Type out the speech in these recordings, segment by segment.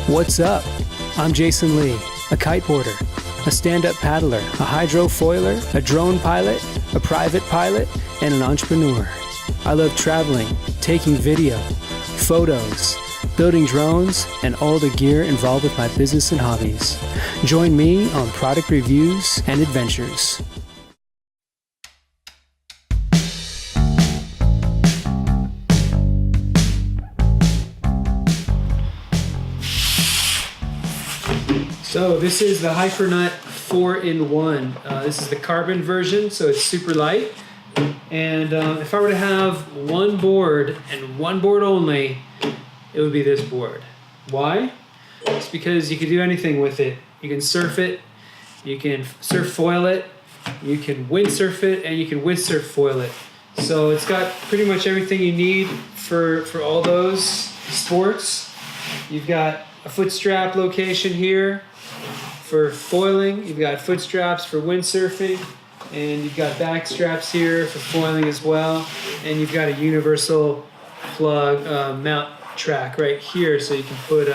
What's up? I'm Jason Lee, a kiteboarder, a stand-up paddler, a hydrofoiler, a drone pilot, a private pilot, and an entrepreneur. I love traveling, taking video, photos, building drones, and all the gear involved with my business and hobbies. Join me on product reviews and adventures. So this is the Hypernutt 4-in-1. This is the carbon version, so it's super light. And if I were to have one board and one board only, it would be this board. Why? It's because you can do anything with it. You can surf it, you can surf foil it, you can windsurf it, and you can windsurf foil it. So it's got pretty much everything you need for all those sports. You've got a foot strap location here for foiling, you've got foot straps for windsurfing, and you've got back straps here for foiling as well, and you've got a universal plug mount track right here so you can put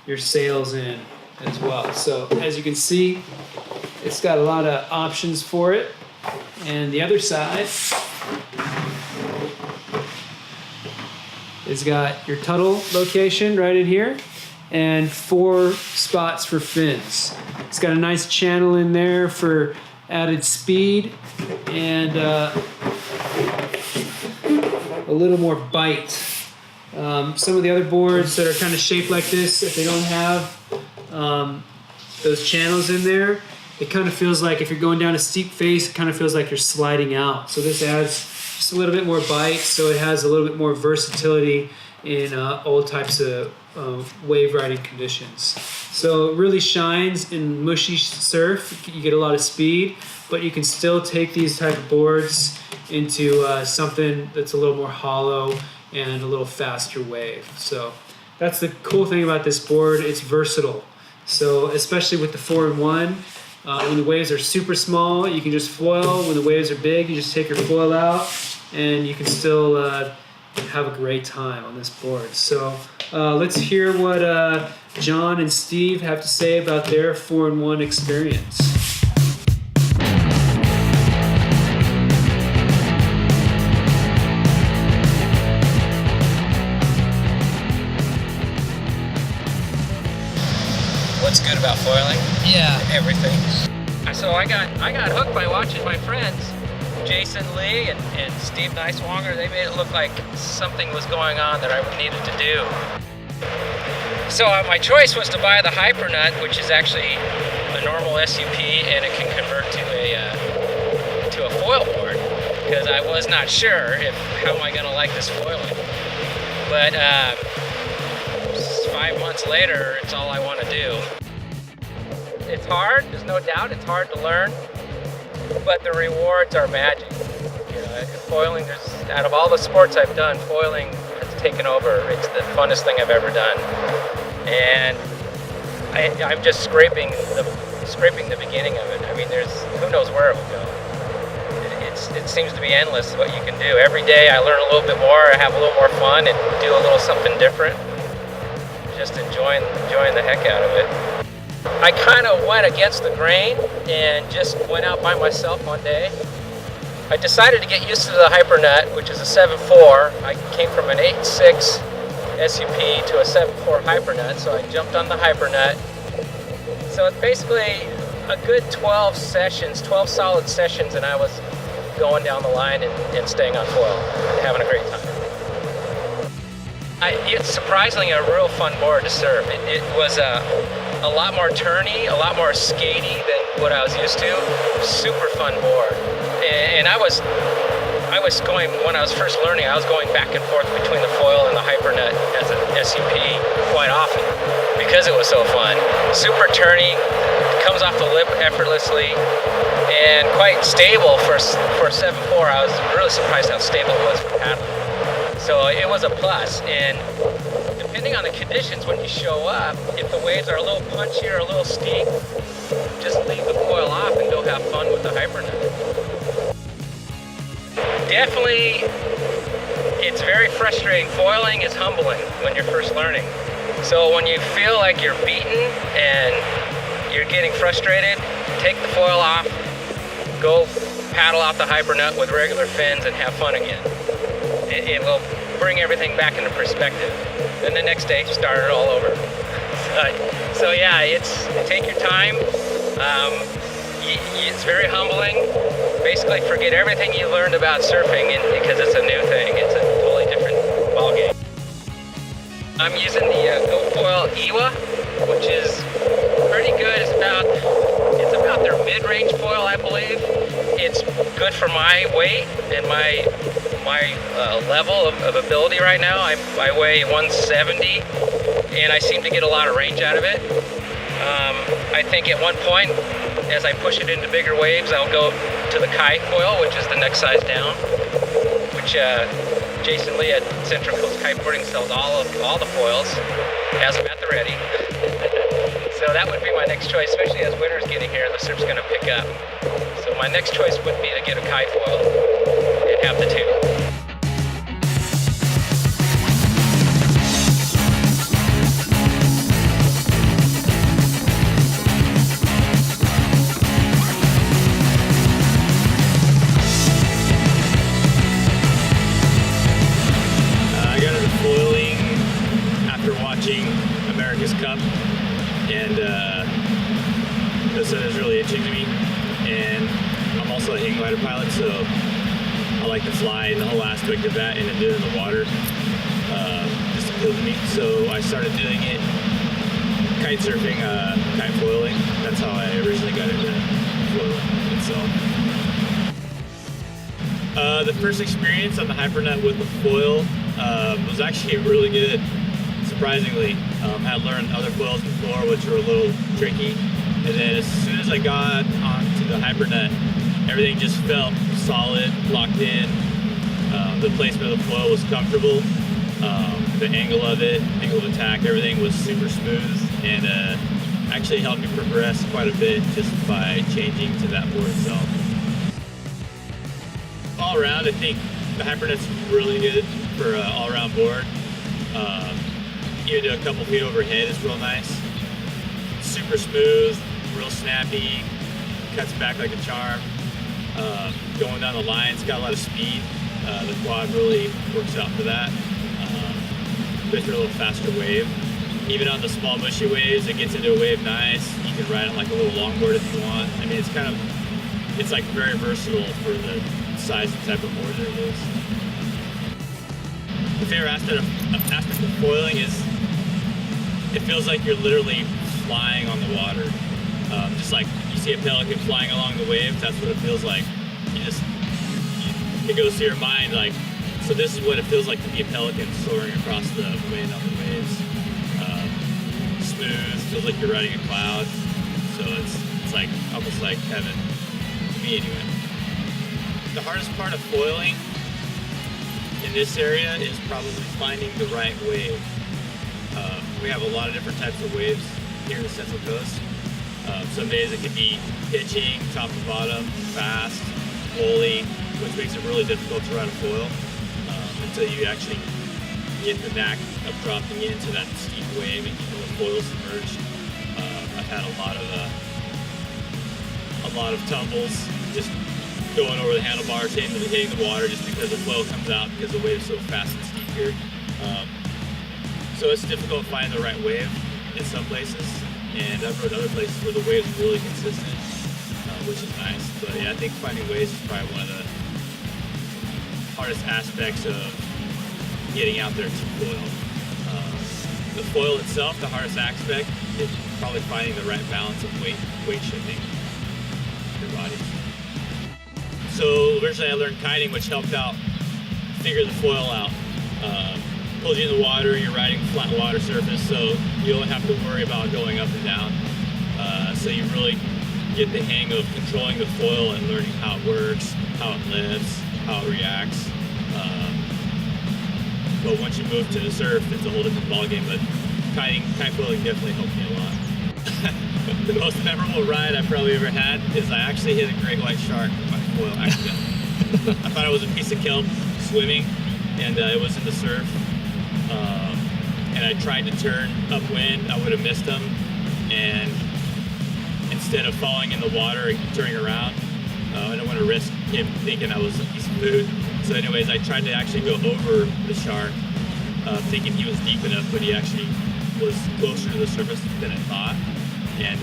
your sails in as well. So as you can see, it's got a lot of options for it. And the other side it's got your Tuttle location right in here and 4 spots for fins. It's got a nice channel in there for added speed and a little more bite. Some of the other boards that are kind of shaped like this, if they don't have those channels in there, it kind of feels like if you're going down a steep face, it kind of feels like you're sliding out. So this adds just a little bit more bite, so it has a little bit more versatility in all types of wave riding conditions. So it really shines in mushy surf. You get a lot of speed, but you can still take these type of boards into something that's a little more hollow and a little faster wave. So that's the cool thing about this board. It's versatile. So especially with the 4-in-1, when the waves are super small, you can just foil. When the waves are big, you just take your foil out and you can still have a great time on this board. So let's hear what John and Steve have to say about their 4-in-1 experience. What's good about foiling? Yeah. Everything. So I got hooked by watching my friends, Jason Lee and Steve Neiswanger. They made it look like something was going on that I needed to do. So my choice was to buy the Hypernutt, which is actually a normal SUP, and it can convert to a foil board, because I was not sure how am I going to like this foiling. But 5 months later, it's all I want to do. It's hard, there's no doubt, it's hard to learn, but the rewards are magic. You know, foiling, out of all the sports I've done, foiling has taken over. It's the funnest thing I've ever done. And I'm just scraping the beginning of it. I mean, who knows where it will go. It seems to be endless what you can do. Every day I learn a little bit more, I have a little more fun, and do a little something different. Just enjoying the heck out of it. I kind of went against the grain and just went out by myself one day. I decided to get used to the Hypernutt, which is a 7.4. I came from an 8.6 SUP to a 7.4 Hypernutt, so I jumped on the Hypernutt. So it's basically a good 12 solid sessions, and I was going down the line and staying on foil and having a great time. It's surprisingly a real fun board to surf. It was a lot more turny, a lot more skatey than what I was used to. Super fun board. And I was going, when I was first learning, I was going back and forth between the foil and the Hypernutt as an SUP quite often because it was so fun. Super turny, comes off the lip effortlessly, and quite stable for a 7.4. I was really surprised how stable it was for paddling. So it was a plus, and depending on the conditions when you show up, if the waves are a little punchier or a little steep, just leave the foil off and go have fun with the Hypernutt. Definitely, it's very frustrating. Foiling is humbling when you're first learning. So when you feel like you're beaten and you're getting frustrated, take the foil off, go paddle out the Hypernut with regular fins and have fun again. It will bring everything back into perspective. Then the next day, start it all over. So yeah, take your time. It's very humbling. Basically, forget everything you learned about surfing because it's a new thing. It's a totally different ballgame. I'm using the GoFoil Iwa, which is pretty good. It's about their mid-range foil, I believe. It's good for my weight and my level of ability right now. I weigh 170, and I seem to get a lot of range out of it. I think at one point, as I push it into bigger waves, I'll go to the Kai foil, which is the next size down, which Jason Lee at Central Coast Kiteboarding sells all the foils, has them at the ready. So that would be my next choice, especially as winter's getting here and the surf's going to pick up. So my next choice would be to get a Kai foil and have the two. America's Cup, and this is really interesting to me. And I'm also a hang glider pilot, so I like to fly, and the whole aspect of that and to do it in the water just appealed to me. So I started doing it, kite surfing, kite foiling. That's how I originally got into foiling itself. The first experience on the Hypernut with the foil was actually really good. Surprisingly, I learned other foils before, which were a little tricky, and then as soon as I got onto the Hypernut, everything just felt solid, locked in. The placement of the foil was comfortable. The angle of attack, everything was super smooth, and actually helped me progress quite a bit just by changing to that board itself. All around, I think the Hypernut's really good for an all-around board. Even to a couple feet overhead is real nice. Super smooth, real snappy, cuts back like a charm. Going down the line, it's got a lot of speed. The quad really works out for that. Especially a little faster wave. Even on the small mushy waves, it gets into a wave nice. You can ride it like a little longboard if you want. I mean, it's like very versatile for the size and type of board that it is. The favorite aspect of foiling is it feels like you're literally flying on the water. Just like you see a pelican flying along the waves, that's what it feels like. It goes through your mind like, so this is what it feels like to be a pelican soaring across the wind on the waves. Smooth, feels like you're riding a cloud. So it's like almost like heaven, to me anyway. The hardest part of foiling in this area is probably finding the right wave. We have a lot of different types of waves here in the Central Coast. Some days it can be pitching, top to bottom, fast, woolly, which makes it really difficult to ride a foil until you actually get the knack of dropping into that steep wave and keeping the foil submerged. I've had a lot of tumbles, just going over the handlebars, hitting the water just because the foil comes out because the wave is so fast and steep here. So it's difficult to find the right wave in some places, and I've rode other places where the wave's really consistent, which is nice. But yeah, I think finding waves is probably one of the hardest aspects of getting out there to foil. The foil itself, the hardest aspect is probably finding the right balance of weight shifting your body. So originally I learned kiting, which helped out figure the foil out. Pulls you in the water, you're riding flat water surface, so you don't have to worry about going up and down. So you really get the hang of controlling the foil and learning how it works, how it lifts, how it reacts. But once you move to the surf, it's a whole different ballgame. But kite foiling definitely helped me a lot. The most memorable ride I've probably ever had is I actually hit a great white shark with my foil accidentally. I thought it was a piece of kelp swimming, and it was in the surf. and I tried to turn upwind, I would have missed him. And instead of falling in the water and turning around, I don't want to risk him thinking I was a piece of food. So anyways, I tried to actually go over the shark, thinking he was deep enough, but he actually was closer to the surface than I thought. And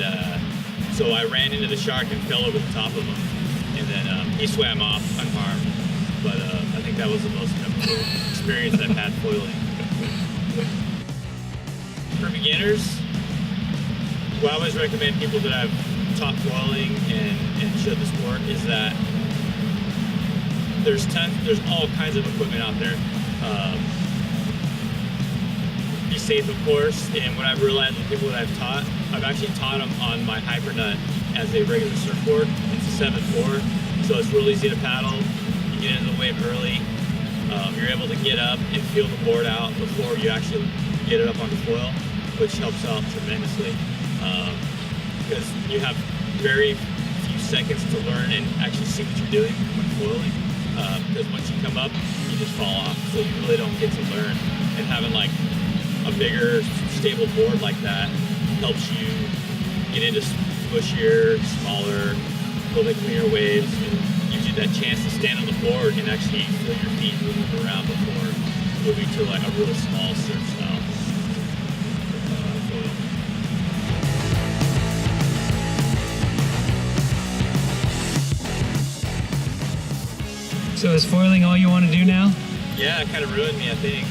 so I ran into the shark and fell over the top of him. And then he swam off unharmed. But I think that was the most memorable experience I've had foiling. For beginners, what I always recommend people that I've taught foiling and showed the sport is that there's all kinds of equipment out there. Be safe, of course, and what I've realized with people that I've actually taught them on my Hypernut as a regular surfboard. It's a 7.4, so it's real easy to paddle. You get into the wave early. You're able to get up and feel the board out before you actually get it up on the foil, which helps out tremendously. Because you have very few seconds to learn and actually see what you're doing when foiling. Because once you come up, you just fall off, so you really don't get to learn. And having like a bigger, stable board like that helps you get into squishier, smaller, a little bit cleaner waves, and gives you that chance to stand on the board and actually feel your feet moving around before moving to like a really small surf style foil. So is foiling all you want to do now? Yeah, it kind of ruined me, I think.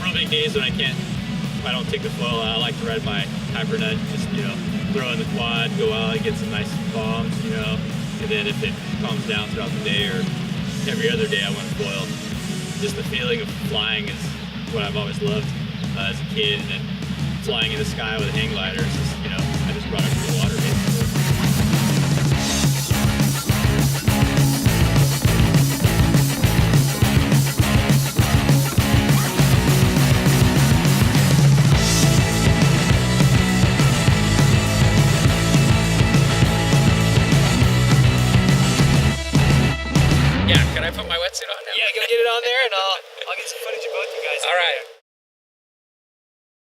Real big days when I don't take the foil out, I like to ride my Hypernut, just, throw in the quad, go out and get some nice bombs, and then if it calms down throughout the day or every other day I want to foil. Just the feeling of flying is what I've always loved as a kid, and then flying in the sky with a hang glider is just, I just brought it to the water basically. Yeah, can I put my wetsuit on now? Yeah, go get it on there and I'll get some footage of both you guys. All right.